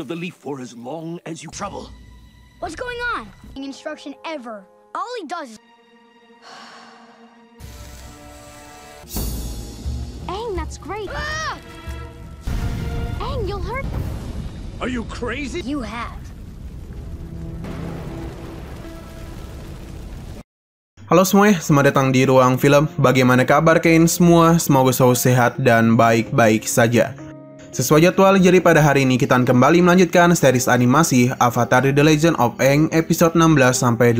of the leaf for as long as you trouble. What's going on? Instruction ever. All he does is... Aang, that's great. Aang, you'll hurt. Are you crazy? You have. Halo semuanya, selamat datang di Ruang Film. Bagaimana kabar kalian semua? Semoga selalu sehat dan baik-baik saja. Sesuai jadwal, jadi pada hari ini kita akan kembali melanjutkan series animasi Avatar The Legend of Aang episode 16-18.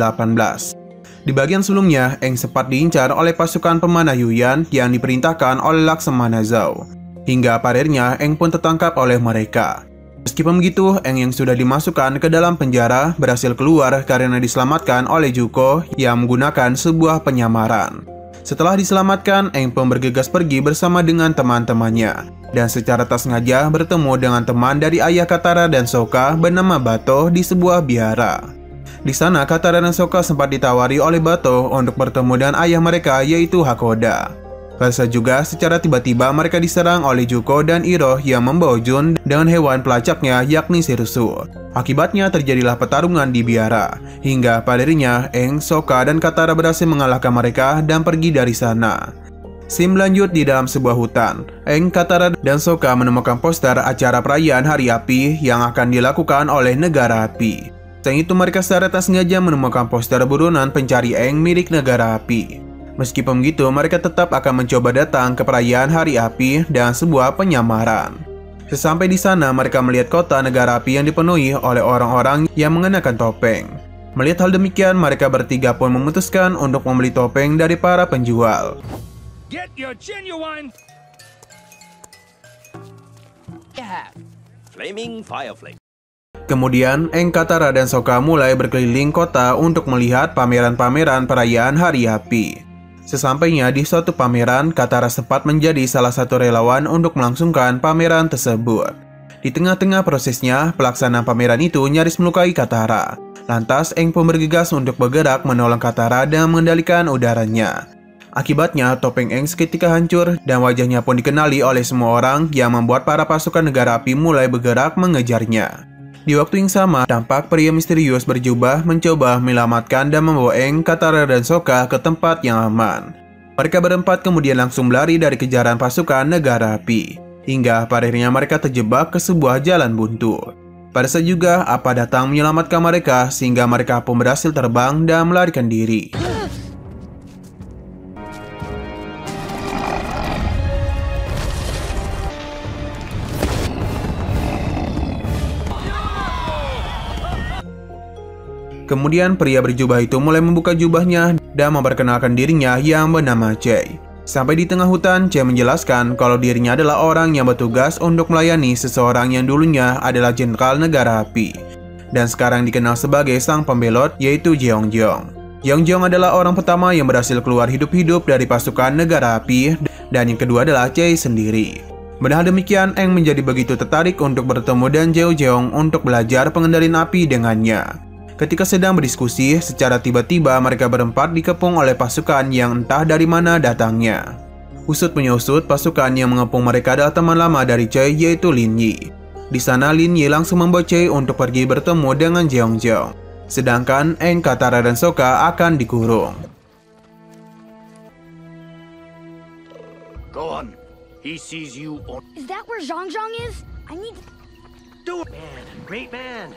Di bagian sebelumnya, Aang sempat diincar oleh pasukan pemanah Yuyan yang diperintahkan oleh Laksamana Zhao. Hingga pada akhirnya, Aang pun tertangkap oleh mereka. Meskipun begitu, Aang yang sudah dimasukkan ke dalam penjara berhasil keluar karena diselamatkan oleh Zuko yang menggunakan sebuah penyamaran. Setelah diselamatkan, Aang pun bergegas pergi bersama dengan teman-temannya dan secara tak sengaja bertemu dengan teman dari ayah Katara dan Sokka bernama Bato di sebuah biara. Di sana, Katara dan Sokka sempat ditawari oleh Bato untuk bertemu dengan ayah mereka yaitu Hakoda. Rasa juga secara tiba-tiba mereka diserang oleh Zuko dan Iroh yang membawa Jun dengan hewan pelacaknya yakni Sirsu. Akibatnya terjadilah pertarungan di biara. Hingga pada akhirnya Aang, Sokka, dan Katara berhasil mengalahkan mereka dan pergi dari sana. Scene lanjut di dalam sebuah hutan. Aang, Katara, dan Sokka menemukan poster acara perayaan Hari Api yang akan dilakukan oleh Negara Api. Selain itu mereka secara tak sengaja menemukan poster buronan pencari Aang milik Negara Api. Meskipun begitu, mereka tetap akan mencoba datang ke perayaan Hari Api dan sebuah penyamaran. Sesampai di sana, mereka melihat kota Negara Api yang dipenuhi oleh orang-orang yang mengenakan topeng. Melihat hal demikian, mereka bertiga pun memutuskan untuk membeli topeng dari para penjual. Get your genuine. Flaming Fireflake. Kemudian, Aang, Katara, dan Sokka mulai berkeliling kota untuk melihat pameran-pameran perayaan Hari Api. Sesampainya di suatu pameran, Katara sempat menjadi salah satu relawan untuk melangsungkan pameran tersebut. Di tengah-tengah prosesnya, pelaksanaan pameran itu nyaris melukai Katara. Lantas, Aang pun bergegas untuk bergerak menolong Katara dan mengendalikan udaranya. Akibatnya, topeng Aang seketika hancur dan wajahnya pun dikenali oleh semua orang yang membuat para pasukan Negara Api mulai bergerak mengejarnya. Di waktu yang sama, tampak pria misterius berjubah mencoba menyelamatkan dan membawa Aang, Katara, dan Sokka ke tempat yang aman. Mereka berempat kemudian langsung berlari dari kejaran pasukan Negara Api. Hingga pada akhirnya mereka terjebak ke sebuah jalan buntu. Pada saat juga, Appa datang menyelamatkan mereka sehingga mereka pun berhasil terbang dan melarikan diri. Kemudian pria berjubah itu mulai membuka jubahnya dan memperkenalkan dirinya yang bernama Chei. Sampai di tengah hutan, Chei menjelaskan kalau dirinya adalah orang yang bertugas untuk melayani seseorang yang dulunya adalah jenderal Negara Api dan sekarang dikenal sebagai sang pembelot yaitu Jeongjeong. Jeongjeong adalah orang pertama yang berhasil keluar hidup-hidup dari pasukan Negara Api dan yang kedua adalah Chei sendiri. Padahal demikian, Aang menjadi begitu tertarik untuk bertemu dengan Jeongjeong untuk belajar pengendalian api dengannya. Ketika sedang berdiskusi, secara tiba-tiba mereka berempat dikepung oleh pasukan yang entah dari mana datangnya. Usut punya usut, pasukan yang mengepung mereka adalah teman lama dari Chei yaitu Lin Yi. Di sana Lin Yi langsung membawa Chei untuk pergi bertemu dengan Jeongjeong. Sedangkan Aang, Katara, dan Sokka akan dikurung. Go on. He sees you on. Is that where Zhang is? I need to... Do it, man. Great man.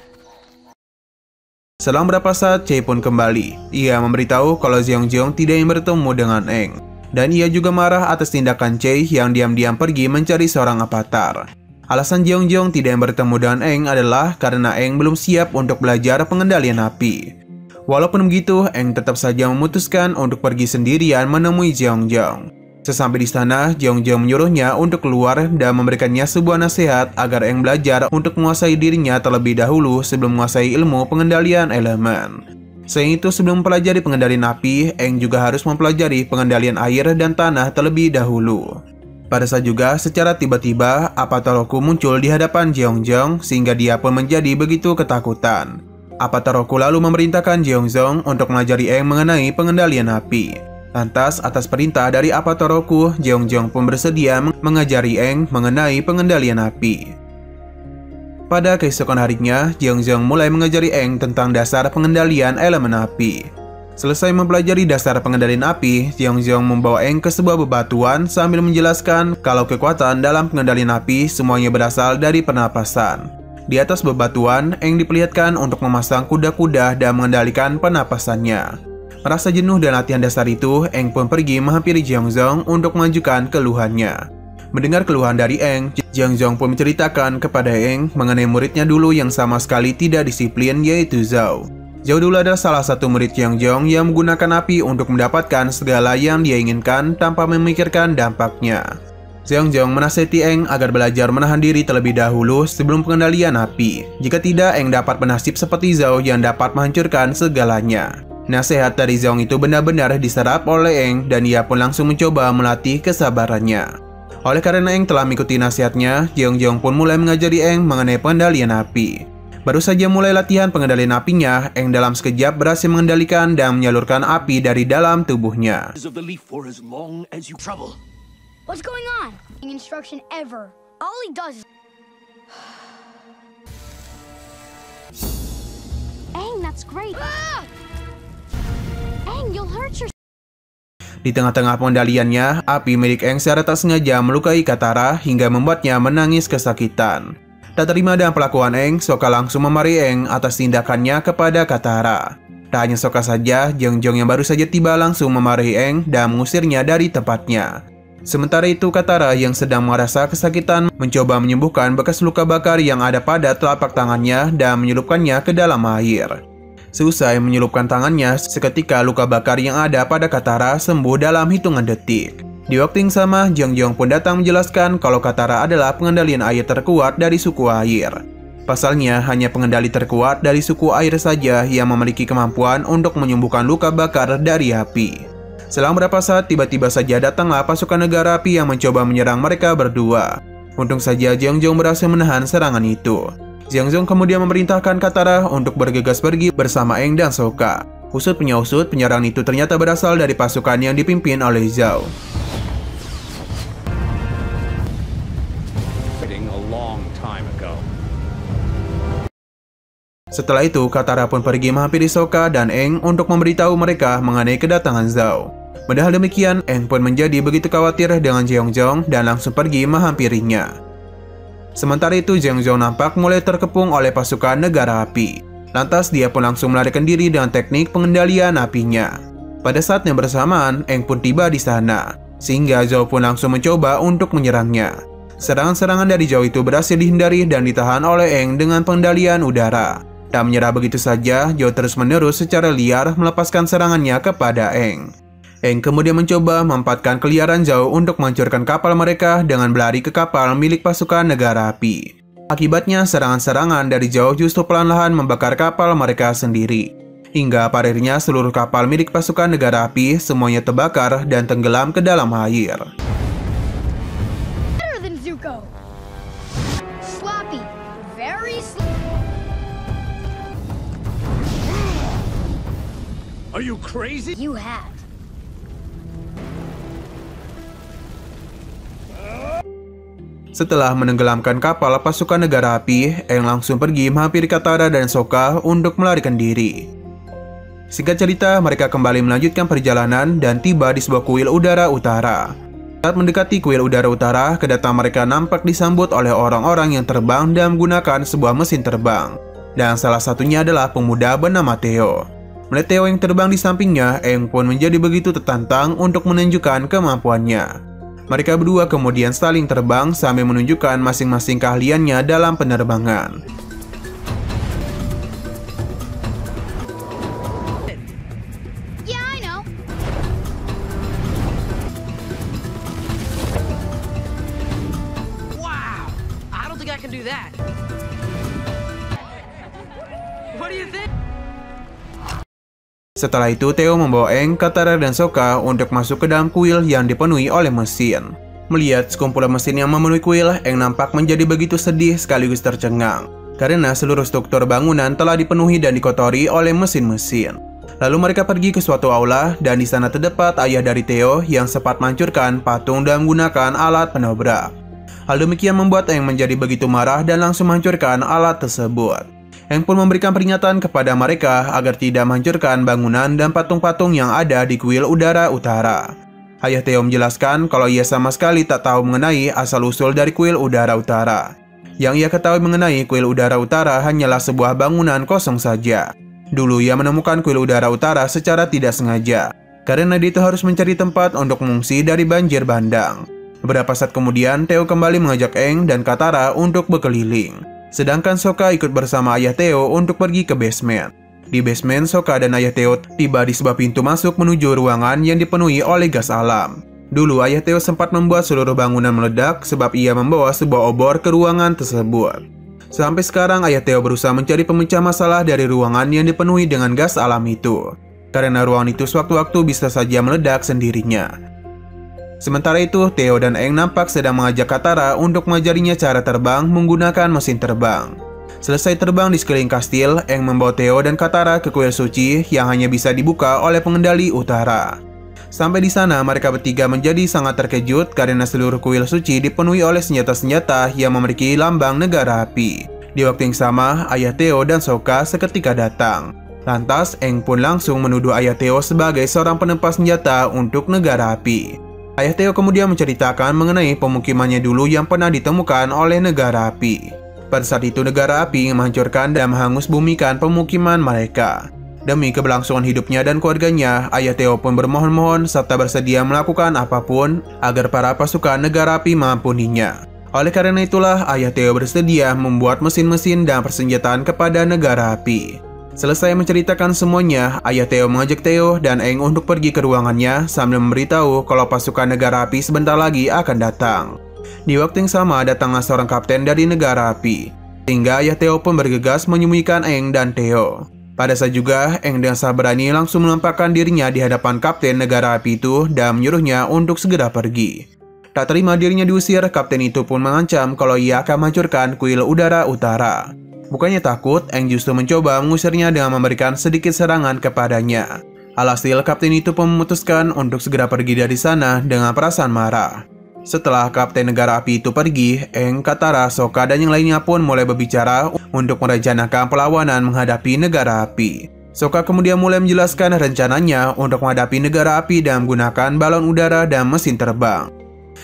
Selang beberapa saat, Chei pun kembali. Ia memberitahu kalau Jeongjeong tidak ingin bertemu dengan Aang. Dan ia juga marah atas tindakan Chei yang diam-diam pergi mencari seorang avatar. Alasan Jeongjeong tidak ingin bertemu dengan Aang adalah karena Aang belum siap untuk belajar pengendalian api. Walaupun begitu, Aang tetap saja memutuskan untuk pergi sendirian menemui Jeongjeong. Sesampai di sana, Jeongjeong menyuruhnya untuk keluar dan memberikannya sebuah nasihat agar Aang belajar untuk menguasai dirinya terlebih dahulu sebelum menguasai ilmu pengendalian elemen. Selain itu, sebelum mempelajari pengendalian api, Aang juga harus mempelajari pengendalian air dan tanah terlebih dahulu. Pada saat juga, secara tiba-tiba, Avatar Roku muncul di hadapan Jeongjeong sehingga dia pun menjadi begitu ketakutan. Avatar Roku lalu memerintahkan Jeongjeong untuk mengajari Aang mengenai pengendalian api. Lantas, atas perintah dari Avatar Roku, Jeongjeong pun bersedia mengajari Aang mengenai pengendalian api. Pada keesokan harinya, Jeong-jeong mulai mengajari Aang tentang dasar pengendalian elemen api. Selesai mempelajari dasar pengendalian api, Jeong-jeong membawa Aang ke sebuah bebatuan sambil menjelaskan kalau kekuatan dalam pengendalian api semuanya berasal dari pernapasan. Di atas bebatuan, Aang diperlihatkan untuk memasang kuda-kuda dan mengendalikan pernapasannya. Merasa jenuh dan latihan dasar itu, Aang pun pergi menghampiri Jeong-jeong untuk mengajukan keluhannya. Mendengar keluhan dari Aang, Jeong-jeong pun menceritakan kepada Aang mengenai muridnya dulu yang sama sekali tidak disiplin, yaitu Zhao. Zhao dulu adalah salah satu murid Jeong-jeong yang menggunakan api untuk mendapatkan segala yang dia inginkan tanpa memikirkan dampaknya. Jeong-jeong menasihati Aang agar belajar menahan diri terlebih dahulu sebelum pengendalian api. Jika tidak, Aang dapat bernasib seperti Zhao yang dapat menghancurkan segalanya. Nasihat dari Zhao itu benar-benar diserap oleh Aang dan ia pun langsung mencoba melatih kesabarannya. Oleh karena Aang telah mengikuti nasihatnya, Jeong-jeong pun mulai mengajari Aang mengenai pengendalian api. Baru saja mulai latihan pengendalian apinya, Aang dalam sekejap berhasil mengendalikan dan menyalurkan api dari dalam tubuhnya. What's going on? Instruction ever. All he does is... Aang, that's great. Aang, you'll hurt yourself. Di tengah-tengah pengendaliannya, api milik Aang secara tak sengaja melukai Katara hingga membuatnya menangis kesakitan. Tak terima dengan perlakuan Aang, Sokka langsung memarahi Aang atas tindakannya kepada Katara. Tak hanya Sokka saja, Jeong-jeong yang baru saja tiba langsung memarahi Aang dan mengusirnya dari tempatnya. Sementara itu, Katara yang sedang merasa kesakitan mencoba menyembuhkan bekas luka bakar yang ada pada telapak tangannya dan menyelupkannya ke dalam air. Seusai menyelupkan tangannya, seketika luka bakar yang ada pada Katara sembuh dalam hitungan detik. Di waktu yang sama, Jeong-jeong pun datang menjelaskan kalau Katara adalah pengendalian air terkuat dari suku air. Pasalnya, hanya pengendali terkuat dari suku air saja yang memiliki kemampuan untuk menyembuhkan luka bakar dari api. Selang beberapa saat, tiba-tiba saja datanglah pasukan negara api yang mencoba menyerang mereka berdua. Untung saja Jeong-jeong berhasil menahan serangan itu. Jeong-jeong kemudian memerintahkan Katara untuk bergegas pergi bersama Aang dan Sokka. Usut punya usut, penyerangan itu ternyata berasal dari pasukan yang dipimpin oleh Zhao. Setelah itu, Katara pun pergi menghampiri Sokka dan Aang untuk memberitahu mereka mengenai kedatangan Zhao. Padahal demikian, Aang pun menjadi begitu khawatir dengan Jeong-jeong dan langsung pergi menghampirinya. Sementara itu, Jeong-jeong nampak mulai terkepung oleh pasukan negara api. Lantas dia pun langsung melarikan diri dengan teknik pengendalian apinya. Pada saat yang bersamaan, Aang pun tiba di sana, sehingga Zhao pun langsung mencoba untuk menyerangnya. Serangan-serangan dari Zhao itu berhasil dihindari dan ditahan oleh Aang dengan pengendalian udara. Tak menyerah begitu saja, Zhao terus-menerus secara liar melepaskan serangannya kepada Aang. Aang kemudian mencoba memanfaatkan keliaran Zhao untuk menghancurkan kapal mereka dengan berlari ke kapal milik pasukan negara api. Akibatnya, serangan-serangan dari Zhao justru perlahan-lahan membakar kapal mereka sendiri. Hingga pada akhirnya seluruh kapal milik pasukan negara api semuanya terbakar dan tenggelam ke dalam air. Better than Zuko. Sloppy. Very sloppy. Are you crazy? You have. Setelah menenggelamkan kapal pasukan negara api, Aang langsung pergi menghampiri Katara dan Sokka untuk melarikan diri. Singkat cerita, mereka kembali melanjutkan perjalanan dan tiba di sebuah kuil udara utara. Saat mendekati kuil udara utara, kedatangan mereka nampak disambut oleh orang-orang yang terbang dan menggunakan sebuah mesin terbang. Dan salah satunya adalah pemuda bernama Theo. Melihat Theo yang terbang di sampingnya, Aang pun menjadi begitu tertantang untuk menunjukkan kemampuannya. Mereka berdua kemudian saling terbang sambil menunjukkan masing-masing keahliannya dalam penerbangan. Yeah, I know. Wow! I don't think I can do that. What do you think? Setelah itu, Theo membawa Aang, Katara, dan Sokka untuk masuk ke dalam kuil yang dipenuhi oleh mesin. Melihat sekumpulan mesin yang memenuhi kuil, Aang nampak menjadi begitu sedih sekaligus tercengang. Karena seluruh struktur bangunan telah dipenuhi dan dikotori oleh mesin-mesin. Lalu mereka pergi ke suatu aula dan di sana terdapat ayah dari Theo yang sempat menghancurkan patung dan menggunakan alat penobrak. Hal demikian membuat Aang menjadi begitu marah dan langsung menghancurkan alat tersebut. Aang pun memberikan peringatan kepada mereka agar tidak menghancurkan bangunan dan patung-patung yang ada di kuil udara utara. Ayah Theo menjelaskan kalau ia sama sekali tak tahu mengenai asal-usul dari kuil udara utara. Yang ia ketahui mengenai kuil udara utara hanyalah sebuah bangunan kosong saja. Dulu ia menemukan kuil udara utara secara tidak sengaja, karena dia itu harus mencari tempat untuk mengungsi dari banjir bandang. Beberapa saat kemudian, Theo kembali mengajak Aang dan Katara untuk berkeliling. Sedangkan Sokka ikut bersama ayah Theo untuk pergi ke basement. Di basement, Sokka dan ayah Theo tiba di sebuah pintu masuk menuju ruangan yang dipenuhi oleh gas alam. Dulu ayah Theo sempat membuat seluruh bangunan meledak sebab ia membawa sebuah obor ke ruangan tersebut. Sampai sekarang ayah Theo berusaha mencari pemecah masalah dari ruangan yang dipenuhi dengan gas alam itu. Karena ruangan itu sewaktu-waktu bisa saja meledak sendirinya. Sementara itu, Theo dan Aang nampak sedang mengajak Katara untuk mengajarinya cara terbang menggunakan mesin terbang. Selesai terbang di sekeliling kastil, Aang membawa Theo dan Katara ke kuil suci yang hanya bisa dibuka oleh pengendali utara. Sampai di sana, mereka bertiga menjadi sangat terkejut karena seluruh kuil suci dipenuhi oleh senjata-senjata yang memiliki lambang negara api. Di waktu yang sama, ayah Theo dan Sokka seketika datang. Lantas, Aang pun langsung menuduh ayah Theo sebagai seorang penempa senjata untuk negara api. Ayah Theo kemudian menceritakan mengenai pemukimannya dulu yang pernah ditemukan oleh negara api. Pada saat itu, negara api menghancurkan dan menghangus bumikan pemukiman mereka. Demi keberlangsungan hidupnya dan keluarganya, ayah Theo pun bermohon-mohon serta bersedia melakukan apapun agar para pasukan negara api mengampuninya. Oleh karena itulah, ayah Theo bersedia membuat mesin-mesin dan persenjataan kepada negara api. Selesai menceritakan semuanya, ayah Theo mengajak Theo dan Aang untuk pergi ke ruangannya sambil memberitahu kalau pasukan negara api sebentar lagi akan datang. Di waktu yang sama, datanglah seorang kapten dari negara api, sehingga ayah Theo pun bergegas menyembunyikan Aang dan Theo. Pada saat juga, Aang dengan sangat berani langsung menampakkan dirinya di hadapan kapten negara api itu dan menyuruhnya untuk segera pergi. Tak terima dirinya diusir, kapten itu pun mengancam kalau ia akan menghancurkan kuil udara utara. Bukannya takut, Aang justru mencoba mengusirnya dengan memberikan sedikit serangan kepadanya. Alhasil, kapten itu pun memutuskan untuk segera pergi dari sana dengan perasaan marah. Setelah kapten negara api itu pergi, Aang, Katara, Sokka, dan yang lainnya pun mulai berbicara untuk merencanakan perlawanan menghadapi negara api. Sokka kemudian mulai menjelaskan rencananya untuk menghadapi negara api dengan menggunakan balon udara dan mesin terbang.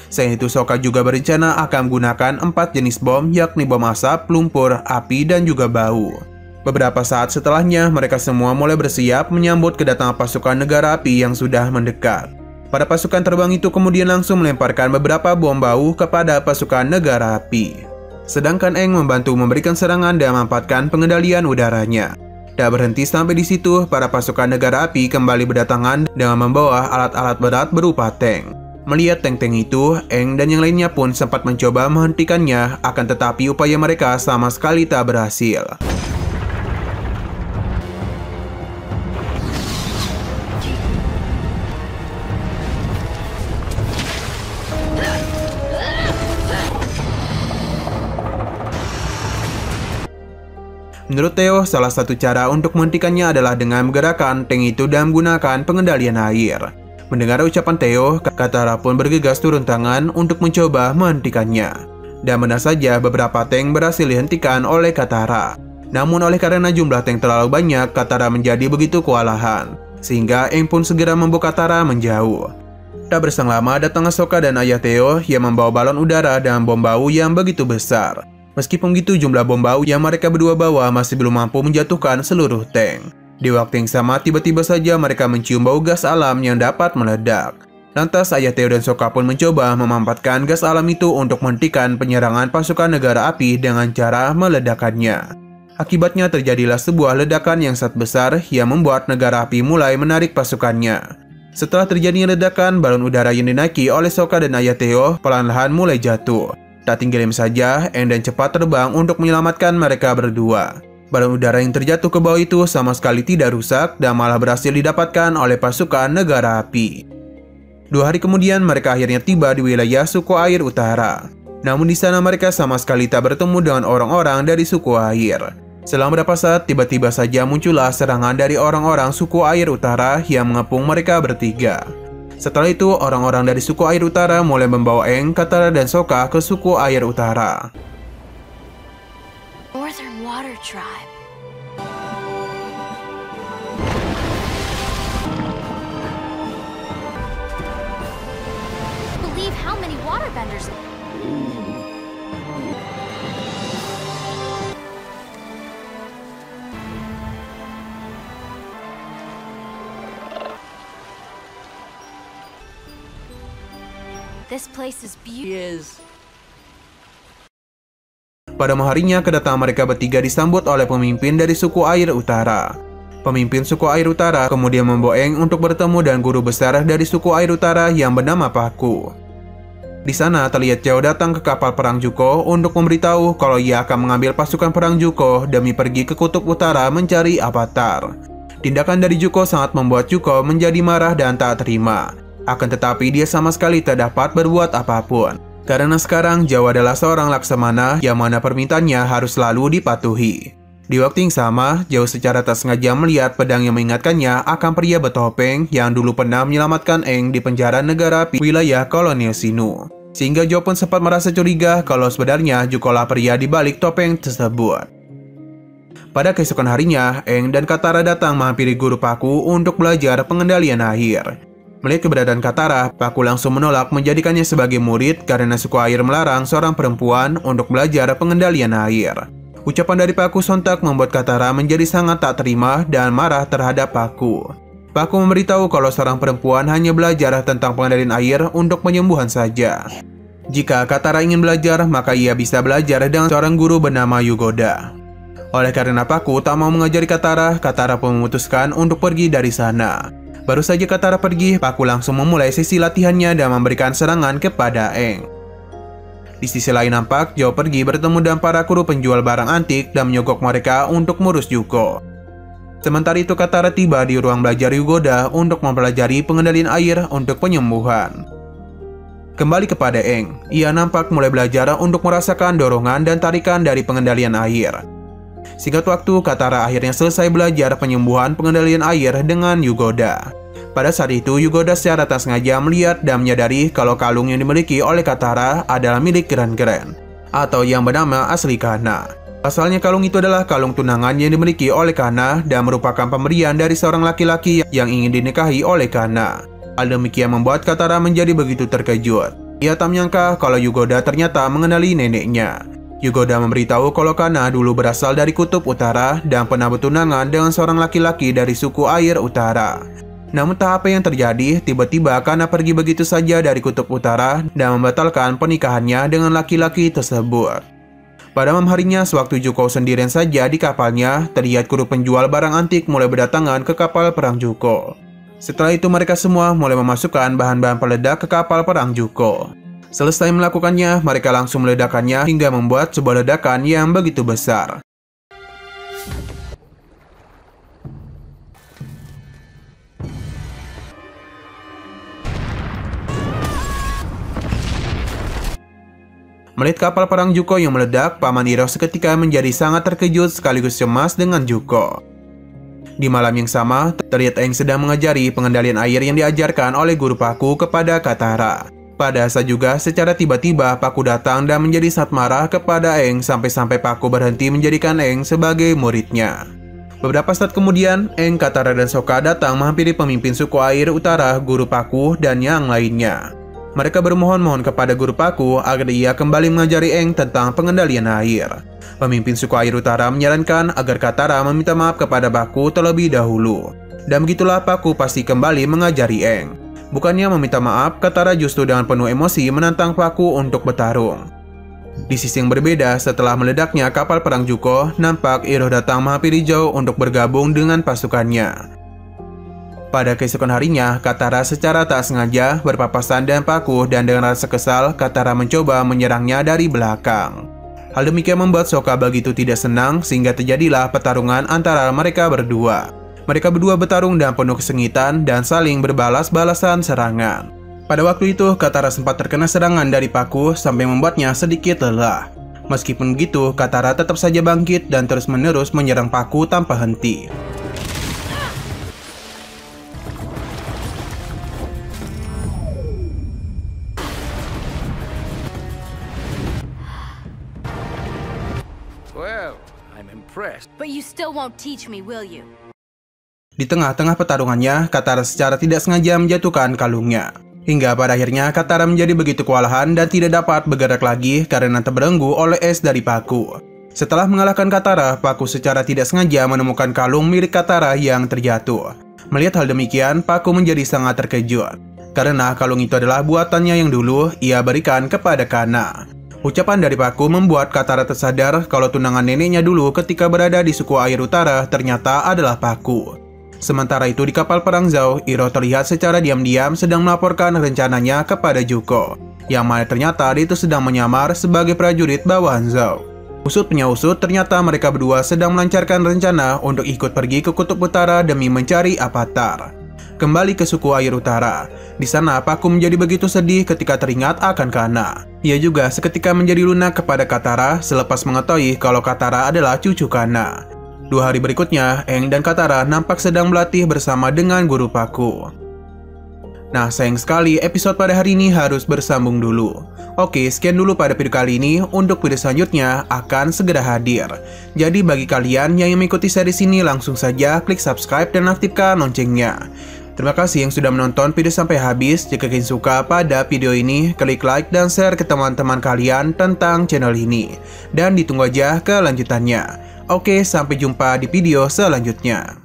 Selain itu, Sokka juga berencana akan menggunakan 4 jenis bom, yakni bom asap, lumpur, api, dan juga bau. Beberapa saat setelahnya, mereka semua mulai bersiap menyambut kedatangan pasukan negara api yang sudah mendekat. Para pasukan terbang itu kemudian langsung melemparkan beberapa bom bau kepada pasukan negara api. Sedangkan Aang membantu memberikan serangan dan memanfaatkan pengendalian udaranya. Tak berhenti sampai di situ, para pasukan negara api kembali berdatangan dengan membawa alat-alat berat berupa tank. Melihat tank-tank itu, Aang dan yang lainnya pun sempat mencoba menghentikannya, akan tetapi upaya mereka sama sekali tak berhasil. Menurut Theo, salah satu cara untuk menghentikannya adalah dengan menggerakkan tank itu dan menggunakan pengendalian air. Mendengar ucapan Theo, Katara pun bergegas turun tangan untuk mencoba menghentikannya. Dan benar saja beberapa tank berhasil dihentikan oleh Katara. Namun oleh karena jumlah tank terlalu banyak, Katara menjadi begitu kewalahan. Sehingga Aang pun segera membawa Katara menjauh. Tak berselang lama, datanglah Sokka dan ayah Theo yang membawa balon udara dan bom bau yang begitu besar. Meskipun begitu, jumlah bom bau yang mereka berdua bawa masih belum mampu menjatuhkan seluruh tank. Di waktu yang sama, tiba-tiba saja mereka mencium bau gas alam yang dapat meledak. Lantas, ayah Theo dan Sokka pun mencoba memanfaatkan gas alam itu untuk menghentikan penyerangan pasukan negara api dengan cara meledakkannya. Akibatnya terjadilah sebuah ledakan yang sangat besar yang membuat negara api mulai menarik pasukannya. Setelah terjadinya ledakan, balon udara yang dinaiki oleh Sokka dan ayah Theo perlahan-lahan mulai jatuh. Tak tinggal diam saja, Aang dan cepat terbang untuk menyelamatkan mereka berdua. Balon udara yang terjatuh ke bawah itu sama sekali tidak rusak dan malah berhasil didapatkan oleh pasukan negara api. 2 hari kemudian, mereka akhirnya tiba di wilayah suku air utara. Namun di sana mereka sama sekali tak bertemu dengan orang-orang dari suku air. Selang beberapa saat, tiba-tiba saja muncullah serangan dari orang-orang suku air utara yang mengepung mereka bertiga. Setelah itu, orang-orang dari suku air utara mulai membawa Aang, Katara, dan Sokka ke suku air utara. Northern Water Tribe. Believe how many waterbenders. This place is beautiful. Pada malam harinya, kedatangan mereka bertiga disambut oleh pemimpin dari suku air utara. Pemimpin suku air utara kemudian membawa Aang untuk bertemu dengan guru besar dari suku air utara yang bernama Pakku. Di sana terlihat Zhao datang ke kapal perang Zuko untuk memberitahu kalau ia akan mengambil pasukan perang Zuko demi pergi ke kutub utara mencari Avatar. Tindakan dari Zuko sangat membuat Zuko menjadi marah dan tak terima. Akan tetapi dia sama sekali tak dapat berbuat apapun. Karena sekarang Zhao adalah seorang laksamana yang mana permintaannya harus selalu dipatuhi. Di waktu yang sama, Zhao secara tak sengaja melihat pedang yang mengingatkannya akan pria bertopeng yang dulu pernah menyelamatkan Aang di penjara negara wilayah kolonial Sinu. Sehingga Zhao pun sempat merasa curiga kalau sebenarnya Zuko lah pria di balik topeng tersebut. Pada keesokan harinya, Aang dan Katara datang menghampiri guru Pakku untuk belajar pengendalian air. Melihat keberadaan Katara, Pakku langsung menolak menjadikannya sebagai murid karena suku air melarang seorang perempuan untuk belajar pengendalian air. Ucapan dari Pakku sontak membuat Katara menjadi sangat tak terima dan marah terhadap Pakku. Pakku memberitahu kalau seorang perempuan hanya belajar tentang pengendalian air untuk penyembuhan saja. Jika Katara ingin belajar, maka ia bisa belajar dengan seorang guru bernama Yugoda. Oleh karena Pakku tak mau mengajari Katara, Katara pun memutuskan untuk pergi dari sana. Baru saja Katara pergi, Pakku langsung memulai sesi latihannya dan memberikan serangan kepada Aang. Di sisi lain nampak Zhao pergi bertemu dengan para kru penjual barang antik dan menyogok mereka untuk mengurus Zuko. Sementara itu Katara tiba di ruang belajar Yugoda untuk mempelajari pengendalian air untuk penyembuhan. Kembali kepada Aang, ia nampak mulai belajar untuk merasakan dorongan dan tarikan dari pengendalian air. Singkat waktu, Katara akhirnya selesai belajar penyembuhan pengendalian air dengan Yugoda. Pada saat itu, Yugoda secara tak sengaja melihat dan menyadari kalau kalung yang dimiliki oleh Katara adalah milik Gren-Gren, atau yang bernama asli Kanna. Asalnya kalung itu adalah kalung tunangan yang dimiliki oleh Kanna dan merupakan pemberian dari seorang laki-laki yang ingin dinikahi oleh Kanna. Hal demikian membuat Katara menjadi begitu terkejut. Ia tak menyangka kalau Yugoda ternyata mengenali neneknya. Yugoda memberitahu kalau Kanna dulu berasal dari kutub utara dan pernah bertunangan dengan seorang laki-laki dari suku air utara. Namun tak apa yang terjadi, tiba-tiba Kanna pergi begitu saja dari kutub utara dan membatalkan pernikahannya dengan laki-laki tersebut. Pada malam harinya, sewaktu Zuko sendirian saja di kapalnya, terlihat kru penjual barang antik mulai berdatangan ke kapal perang Zuko. Setelah itu mereka semua mulai memasukkan bahan-bahan peledak ke kapal perang Zuko. Selesai melakukannya, mereka langsung meledakkannya hingga membuat sebuah ledakan yang begitu besar. Melihat kapal perang Zuko yang meledak, Paman Iroh seketika menjadi sangat terkejut sekaligus cemas dengan Zuko. Di malam yang sama, terlihat Aang sedang mengajari pengendalian air yang diajarkan oleh guru Pakku kepada Katara. Pada saat juga, secara tiba-tiba Pakku datang dan menjadi sangat marah kepada Aang sampai-sampai Pakku berhenti menjadikan Aang sebagai muridnya. Beberapa saat kemudian, Aang, Katara, dan Sokka datang menghampiri pemimpin suku air utara, guru Pakku, dan yang lainnya. Mereka bermohon-mohon kepada guru Pakku agar ia kembali mengajari Aang tentang pengendalian air. Pemimpin suku air utara menyarankan agar Katara meminta maaf kepada Pakku terlebih dahulu. Dan begitulah Pakku pasti kembali mengajari Aang. Bukannya meminta maaf, Katara justru dengan penuh emosi menantang Pakku untuk bertarung. Di sisi yang berbeda, setelah meledaknya kapal perang Zuko, nampak Iroh datang menghampiri Zhao untuk bergabung dengan pasukannya. Pada keesokan harinya, Katara secara tak sengaja berpapasan dengan Pakku dan dengan rasa kesal, Katara mencoba menyerangnya dari belakang. Hal demikian membuat Sokka begitu tidak senang sehingga terjadilah pertarungan antara mereka berdua. Mereka berdua bertarung dengan penuh kesengitan dan saling berbalas-balasan serangan. Pada waktu itu, Katara sempat terkena serangan dari Pakku sampai membuatnya sedikit lelah. Meskipun begitu, Katara tetap saja bangkit dan terus-menerus menyerang Pakku tanpa henti. Well, I'm impressed. But you still won't teach me, will you? Di tengah-tengah pertarungannya, Katara secara tidak sengaja menjatuhkan kalungnya. Hingga pada akhirnya Katara menjadi begitu kewalahan dan tidak dapat bergerak lagi karena terbelenggu oleh es dari Paku. Setelah mengalahkan Katara, Paku secara tidak sengaja menemukan kalung milik Katara yang terjatuh. Melihat hal demikian, Paku menjadi sangat terkejut. Karena kalung itu adalah buatannya yang dulu ia berikan kepada Kanna. Ucapan dari Paku membuat Katara tersadar kalau tunangan neneknya dulu ketika berada di suku air utara ternyata adalah Paku. Sementara itu di kapal perang Zhao, Iroh terlihat secara diam-diam sedang melaporkan rencananya kepada Zuko, yang mana ternyata dia itu sedang menyamar sebagai prajurit bawahan Zhao. Usut punya usut, ternyata mereka berdua sedang melancarkan rencana untuk ikut pergi ke Kutub Utara demi mencari Avatar. Kembali ke suku air utara. Di sana Paku menjadi begitu sedih ketika teringat akan Kanna. Ia juga seketika menjadi lunak kepada Katara selepas mengetahui kalau Katara adalah cucu Kanna. 2 hari berikutnya, Aang dan Katara nampak sedang berlatih bersama dengan guru Paku. Nah, sayang sekali episode pada hari ini harus bersambung dulu. Oke, sekian dulu pada video kali ini. Untuk video selanjutnya akan segera hadir. Jadi bagi kalian yang mengikuti series ini, langsung saja klik subscribe dan aktifkan loncengnya. Terima kasih yang sudah menonton video sampai habis. Jika kalian suka pada video ini, klik like dan share ke teman-teman kalian tentang channel ini. Dan ditunggu aja kelanjutannya. Oke, sampai jumpa di video selanjutnya.